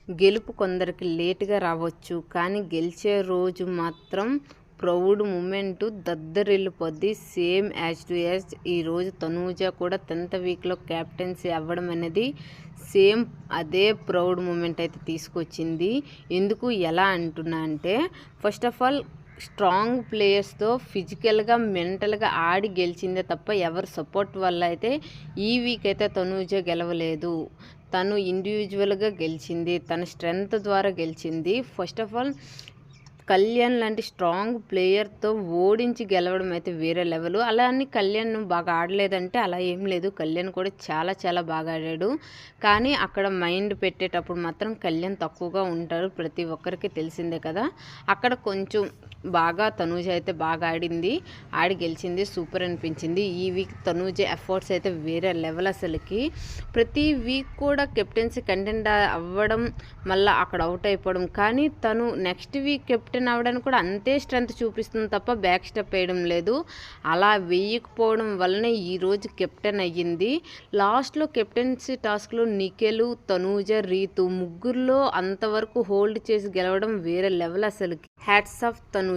గెలుపు కొందరికి లేటుగా రావచ్చు, కానీ గెలిచే రోజు మాత్రం ప్రౌడ్ మూమెంట్ దద్దరిల్లిపోద్ది. సేమ్ యాజ్ టు యాజ్ ఈరోజు తనూజ కూడా 10th వీక్లో క్యాప్టెన్సీ అవ్వడం అనేది సేమ్ అదే ప్రౌడ్ మూమెంట్ అయితే తీసుకొచ్చింది. ఎందుకు ఎలా అంటున్నా అంటే, ఫస్ట్ ఆఫ్ ఆల్ స్ట్రాంగ్ ప్లేయర్స్తో ఫిజికల్గా మెంటల్గా ఆడి గెలిచిందే తప్ప ఎవరు సపోర్ట్ వల్ల అయితే ఈ వీక్ అయితే తనూజ గెలవలేదు. తను ఇండివిజువల్గా గెలిచింది, తన స్ట్రెంగ్త్ ద్వారా గెలిచింది. ఫస్ట్ ఆఫ్ ఆల్ కళ్యాణ్ లాంటి స్ట్రాంగ్ ప్లేయర్తో ఓడించి గెలవడం అయితే వేరే లెవెల్. అలా అని కళ్యాణ్ బాగా ఆడలేదంటే అలా ఏం లేదు, కళ్యాణ్ కూడా చాలా చాలా బాగా ఆడాడు. కానీ అక్కడ మైండ్ పెట్టేటప్పుడు మాత్రం కళ్యాణ్ తక్కువగా ఉంటారు, ప్రతి ఒక్కరికి తెలిసిందే కదా. అక్కడ కొంచెం బాగా తనూజ అయితే బాగా ఆడింది, ఆడి గెలిచింది, సూపర్ అనిపించింది. ఈ వీక్ తనూజ ఎఫర్ట్స్ అయితే వేరే లెవెల్. అసలుకి ప్రతి వీక్ కూడా కెప్టెన్సీ కంటెంట్ అవ్వడం, మళ్ళీ అక్కడ అవుట్ అయిపోవడం. కానీ తను నెక్స్ట్ వీక్ కెప్టెన్ అవ్వడానికి కూడా అంతే స్ట్రెంత్ చూపిస్తుంది తప్ప బ్యాక్ స్టెప్ వేయడం లేదు. అలా వేయకపోవడం వల్లనే ఈరోజు కెప్టెన్ అయ్యింది. లాస్ట్లో కెప్టెన్సీ టాస్క్లో నిఖిల్, తనూజ, రీతు ముగ్గురులో అంతవరకు హోల్డ్ చేసి గెలవడం వేరే లెవెల్. అసలుకి హ్యాట్స్ ఆఫ్ తనూజ.